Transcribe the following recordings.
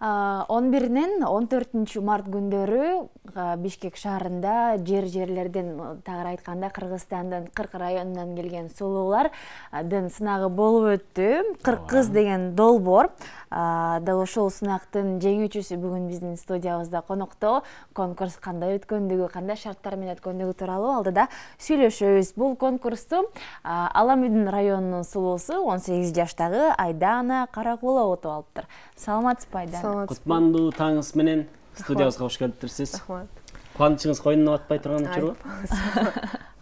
11-нен 14 март күндөрү Бишкек шаарында жерлерден тагыра айтканда Кыргызстандын 40 районунан келген сулуулардын сынагы болуп өттү. 40 кыз деген долбоор. Дал ошол сынактын жеңүүчүсү бүгүн биздин студиябызда конокто. Конкурс кандай өткөндүгү, кандай шарттар менен өткөндүгү тууралуу алдыда сүйлөшөбүз. Бул конкурсту Аламүйдүн районунун сулуусу 18 жаштагы Айдана Каракулова утуп алыптыр. Саламатсызбы, Айдана? Кутмандуу таңыңыз менен студиябызга кош келиптирсиз. Рахмат. Кубанычыңыз койнуна батпай турган учурбу?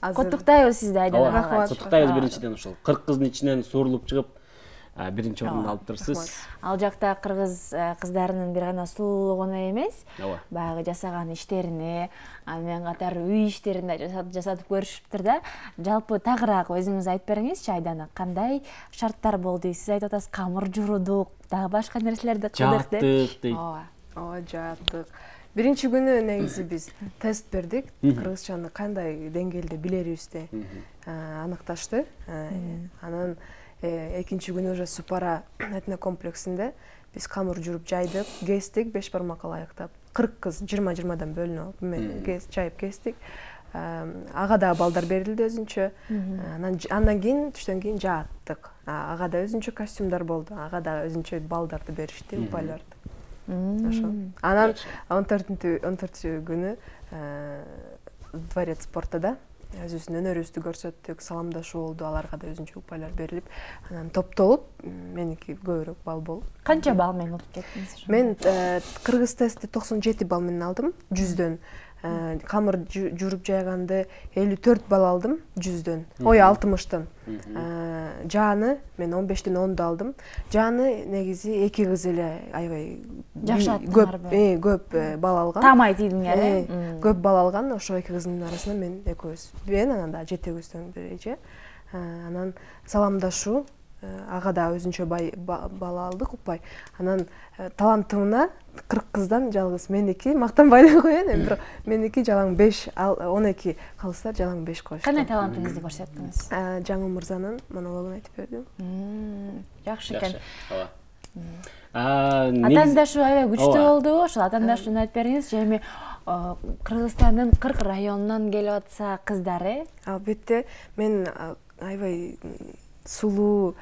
Куттуктайбыз сизди, Айдана. Рахмат. Куттуктайбыз биринчиден ушул 40 кыздын ичинен суурулуп чыгып, биринчи орунду алыптырсыз. Ал жакта кыргыз кыздарынын бир гана сулуулугу гана эмес, Ооба. баягы жасаган иштерине, менен катар үй иштерин да жасатып көрүшүптүр да. Жалпы тагыраак өзүңүз айтып бериңизчи, Айдана, кандай шарттар болду? Сиз айтып атасыз, камыр журудук, дагы башка нерселерди кылдык деп. Жааттык дейт. Ооба, жааттык. Биринчи күнү негизи биз тест бердик. Кыргызчаны кандай деңгээлде билерибизди аныкташты. Анан экинчи күнү уже Супара этнокомплексинде биз камыр журуп жайдык, кестик, 5 бармакка ылайыктап. 40 кыз 20-20дан бөлүнүп алып жайып кестик. Ага да балдар берилди өзүнчө. Андан кийин түштөн кийин жааттык. Ага да өзүнчө костюмдар болду. Ага да өзүнчө балдарды беришти, упайларды. Ошо. Анан 14 күнү дворец спортуда өзүбүздүн өнөрүбүздү көрсөттүк, саламдашуу болду, аларга да өзүнчө упайлар берилип, анан топтолуп, меники көбүрөөк балл болуп. Канча балл менен утуп кеттиңиз? Мен кыргыз тестти 97 балл менен алдым, 100дөн. Камыр журуп жайганды 54 балл алдым, 100дөн. Ой, 60тан. Жааны мен 15ден 10 алдым. Жааны негизи эки кыз эле аябай көп балл алган. Таамай тийдиңер, э? Көп балл алган, ошо эки кыздын арасынан мен экөөбүз. Мен анан да жетегибизден бири. Анан саламдашуу, ага да өзүнчө балл алдык, упай. Анан талантымына 40 кыздан жалгыз меники мактанбай эле коеюн, бирок меники жалаң 5, 12 калыстар жалаң 5 коюшту. Кандай талантыңызды көрсөттүңүз? Жаңы мырзанын монологун айтып бердим. Жакшы экен. Атаандашуу аябай күчтүү болду. Ошол атаандашууну айтып бериңиз. Эми Кыргызстандын 40 районунан келип атса кыздар, Албетте, мен аябай сулуу,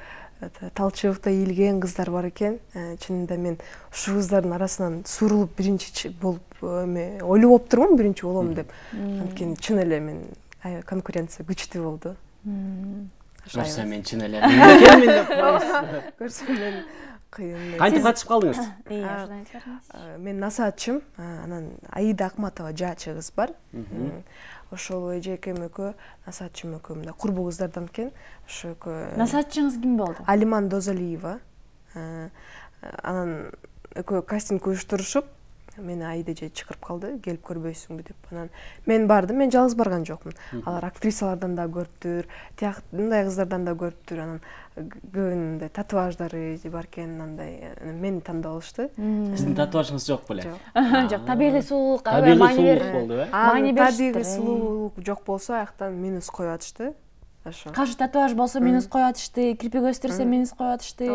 талчыбыкта ийилген кыздар бар экен. Чынында мен ушул кыздардын арасынан сурулуп биринчи болуп ойлоп турумун, биринчи болом деп. Анткени чын эле мен конкуренция күчтүү болду. Көрсө мен чын эле. Көрсө мен кыйын. Кантип катышып калдыңыз? Мен насаатчым, анан Аида Акматова жаачы кыз бар. Ошол эжекем экөө, насаатчым экөө мындай курбу кыздардан экен. Ошо экөө. Насаатчыңыз ким болду? Алиман Дозалиева. Анан экөө кастинг уюштурушуп, мени Аида же чакырып калды, келип көрбөйсүңбү деп. Анан мен бардым, мен жалгыз барган жокмун. Алар актрисалардан да көрүптүр, мындай кыздардан да көрүптүр. Анан көбүнүн татуаждары бар экен, андай мени тандап алышты. Сиздин татуажыңыз жок беле? Жок, табигый сулуулук аябай маани болду, маани беришти. Табигый сулуулук жок болсо, аяктан минус коюп атышты. Кашы татуаж болсо минус коюп атышты, кирпик өстүрсө минус коюп атышты,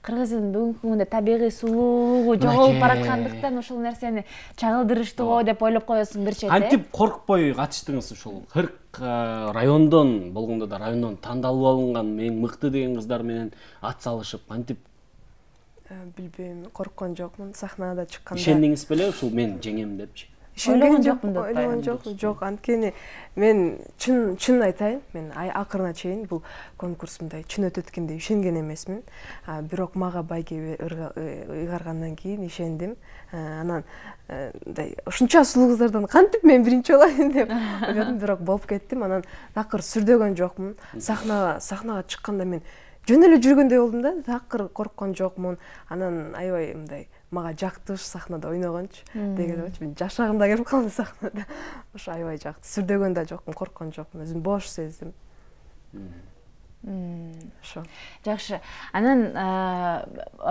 Кыргыздын бүгүнкү күндө табигый сулуулугу жоголуп бараткандыктан ушул нерсени чагылдырыштыбы деп ойлоп коесуң бир чети. Кантип коркпой катыштыңыз ушул 40 райондон болгондо да райондон тандалып алынган эң мыкты деген кыздар менен ат салышып, кантип? Билбейм, корккон жокмун. Сахнада чыкканда. Ишендиңиз беле ушул мен жеңем депчи? Ойлогон жокмун деп. Ойлогон жокмун, жок. Анткени мен чын айтайын, мен акырына чейин бул конкурс мындай чын өтөт экен деп ишенген эмесмин. Бирок мага байге ыйгаргандан кийин ишендим. Анан ушунча сулуу кыздардан кантип мен биринчи болайын деп ойладым, бирок болуп кеттим. Анан такыр сүрдөгөн жокмун. Сахнага чыкканда мен жөн эле жүргөндөй болдум да, такыр корккон жокмун. Анан аябай мындай мага жакты сахнада ойногончу деген болчу. Мен жашагым да келип калды сахнада. Ошо аябай жакты. Сүрдөгөн да жокмун, корккон жокмун. Өзүм бош сездим. Ошо. Жакшы. Анан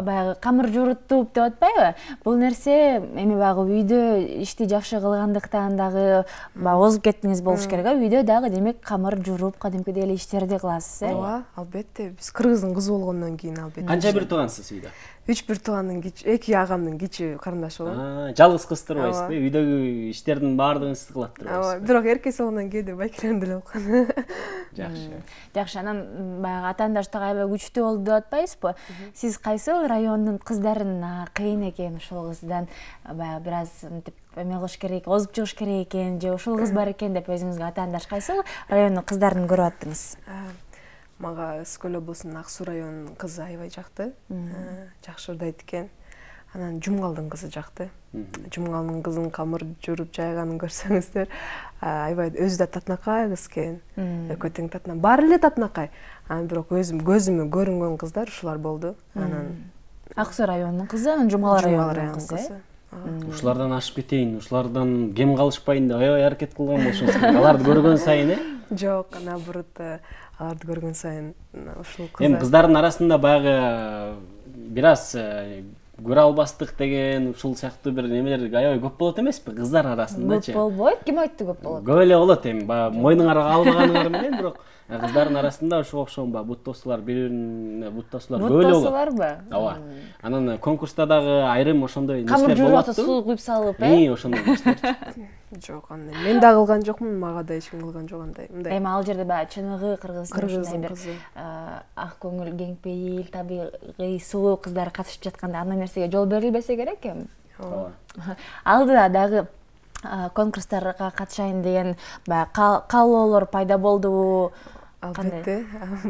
баягы камыр журуттуп деп атпайбы? Бул нерсе эми баягы үйдө ишти жакшы кылгандыктан дагы озуп кеттиңиз болуш керек. Үйдө дагы демек камыр журуп, кадимкидей эле иштерди кыласыз, Ооба, албетте. Биз кыргыздын кызы болгондон кийин албетте. Канча бир туугансыз үйдө? үч бир туугандын эки агамдын кичүү карындашы болом. Жалгыз кыз турбайсызбы? Үйдөгү иштердин баардыгын сиз кылат турбайсызбы? Бирок эркек болгондон кээде байкелерим деле болкон. Жакшы. Жакшы, анан баягы атаандаштык аябай күчтүү болду деп атпайсызбы? Сиз кайсыл райондун кыздарын кыйын экен ушул кыздан баягы бир аз мынтип эме кылыш керек, озуп чыгыш керек экен, же ушул кыз бар экен деп өзүңүзгө атаандаш кайсыл райондун кыздарын көрүп аттыңыз? Мага Скөл облусунун Ак Суу районунун кызы аябай жакты. Жакшы ырдайт экен. Анан Жумгалдын кызы жакты. Жумгалдын кызын камыр журуп жайганын көрсөңүздөр, аябай өзү да татынакай кыз экен. Экөө тең татына, баары эле татынакай. Анан бирок көзүмө көрүнгөн кыздар ушулар болду. Анан Ак Суу районунун кызы, анан Жумгал районунун кызы. Ушулардан ашып кетейин, ушулардан кем калышпайын деп аябай аракет кылган болушуңуз керек. Аларды көргөн сайын, Жок, наоборот, аларды көргөн сайын ушул кыз. Эми кыздардын арасында баягы бир аз көрө албастык деген ушул сыяктуу бир немелер аябай көп болот эмеспи кыздар арасындачы? Көп болбойт, ким айтты көп болот? Көп эле болот эми, баягы мойнуңарга албаганыңар менен, бирок кыздардын арасында ошого окшогон баягы буттосуулар, бири-бирине буттосуулар көп эле болот. Буттосууларбы? Ооба. Анан конкурста дагы айрым ошондой камыр нерселер болот. журуп суу куюп салып, ошондой нерселер. Жок, андай мен да кылган жокмун, мага да эч ким кылган жок андай. Эми ал жерде баягы чыныгы кыргыздын бир кызы. ак көңүл, кең пейил, табигый сулуу кыздар катышып жатканда андай нерсеге жол берилбесе керек эми. Ооба. Алдыда дагы конкурстарга катышайын деген баягы каалоолор пайда болдубу? Албетте,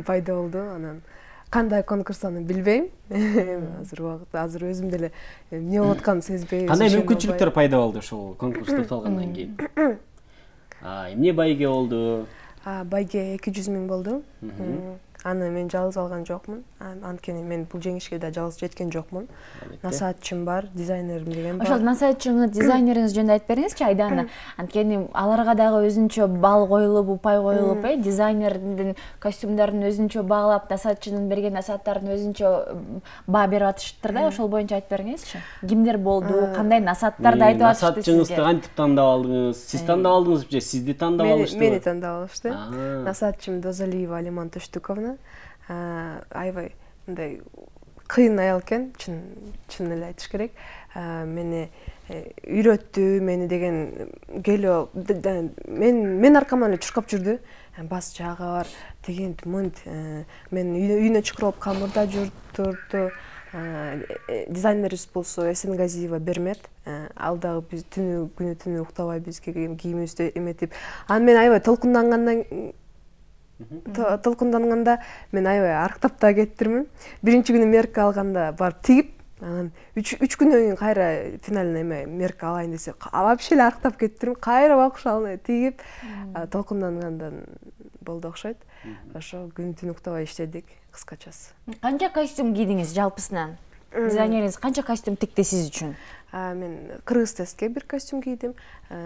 пайда болду. Анан кандай конкурс аны билбейм. Азыр убакытта азыр өзүм деле эмне болуп атканын сезбей. Кандай мүмкүнчүлүктөр пайда болду ушул конкурс токтолгондон кийин? Эмне байге болду? Байге 200 000 болду. Аны мен жалгыз алган жокмун. Анткени мен бул жеңишке да жалгыз жеткен жокмун. Насаатчым бар, дизайнерим деген бар. Ошол насаатчыңыз, дизайнериңиз жөнүндө айтып бериңизчи, Айдана. Анткени аларга дагы өзүнчө бал коюлуп, упай коюлуп, дизайнердин костюмдарын өзүнчө баалап, насаатчынын берген насааттарын өзүнчө баа берип атышыптыр да. Ошол боюнча айтып бериңизчи. Кимдер болду, кандай насааттарды айтып атышты сизге? Насаатчыңызды кантип тандап алдыңыз? Сиз тандап алдыңызбы же сизди тандап алыштыбы? Мени тандап алышты. Насаатчым Дозалиева Алиман Тоштуковна. Аябай мындай кыйын аял экен, чын эле айтыш керек. Мени үйрөттү, мени деген келип мен аркаман эле чуркап жүрдү. Бас жагы бар, тигинт мынт. Мен үйүнө чакырып камырда журттурду. Дизайнерибиз болсо Эсен Газиева Бермет. Ал дагы биз күнү түнү уктабай бизге кийимибизди эметип. Анан мен аябай толкунданганда мен аябай арыктап да кеттирмин. Биринчи күнү мерка алганда барып тигип, анан 3 күнөн кийин кайра финальный мерка алайын десе, вообще эле арыктап кеттирмин. Кайра бакшалны тигип, толкундангандан болду окшойт. Ошо күнү түнү уктабай иштедик кыскачасы. Канча костюм кийдиңиз жалпысынан? Дизайнериңиз канча костюм тикти сиз үчүн? Мен Кыргыз тестке бир костюм кийдим,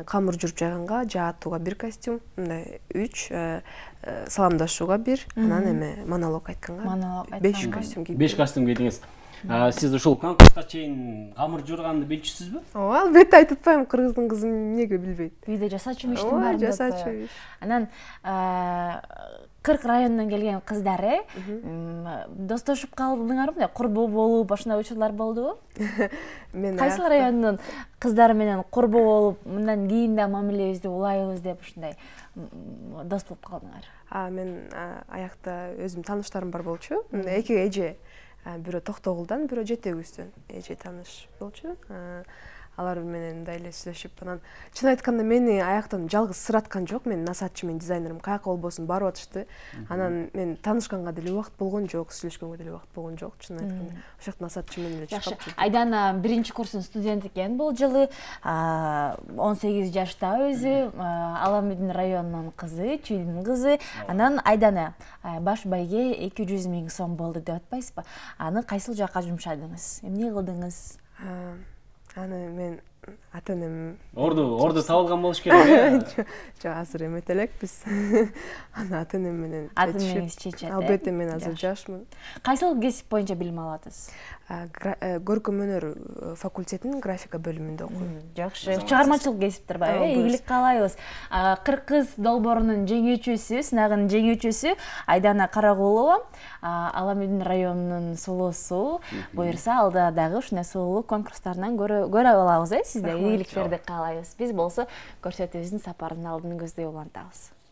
камыр журуп жайганга, жаатууга бир костюм, мындай 3, саламдашууга бир, анан эме монолог айтканга 5 костюм кийдим. 5 костюм кийдиңиз. Сиз ушул конкурска чейин камыр жуурганды билчүсүзбү? Ооба, албетте айтып атпайм, кыргыздын кызы эмнеге билбейт. Үйдө жасачу иштин баарын деп. Жасачу иш. Анан 40 райондон келген кыздар, достошуп калдыңарбы? Курбу болуп, ошондой учурлар болдубу? Мен кайсыл райондун кыздары менен курбу болуп, мындан кийин да мамилебизди улайбыз деп ушундай дос болуп калдыңар? Мен аякта өзүм тааныштарым бар болчу. Эки эже, бирөө Токтогулдан, бирөө Жети Өгүздөн эже тааныш болчу. Алар менен мындай эле сүйлөшүп, анан чын айтканда мени аяктан жалгыз сыраткан жок. Мен насаатчы менен дизайнерим каяка болбосун барып атышты. Анан мен таанышканга деле убакыт болгон жок, сүйлөшкөнгө деле убакыт болгон жок. Чын айтканда ошол насаатчы менен эле чыгып жүрдүм. Айдана биринчи курстун студенти экен бул жылы, 18 жашта өзү, Аламедин районунун кызы, Чүйдүн кызы. Анан Айдана баш байге 200 000 сом болду деп атпайсызбы? Аны кайсыл жака жумшадыңыз? Эмне кылдыңыз? Аны мен ата энем Орду табылган болуш керек. жок азыр эмет элекпиз. Аны ата энем менен ата энеңиз чечет. Албетте мен азыр жашмын. Кайсыл кесип боюнча билим алатсыз? Көркөм өнөр факультетинин графика бөлүмүндө окуйм. Жакшы. Чыгармачылык кесиптер бар, ийгилик каалайбыз. Кыргыз долбоорунун жеңүүчүсү, сынагынын жеңүүчүсү Айдана Карагулова, Аламедин районунун сулуусу. Буюрса алда дагы ушундай сулуулук конкурстарынан көрө алабыз, сизде ийгиликтерди каалайбыз. Биз болсо көрсөтүүбүздүн сапарынын алдын көздөй улантабыз.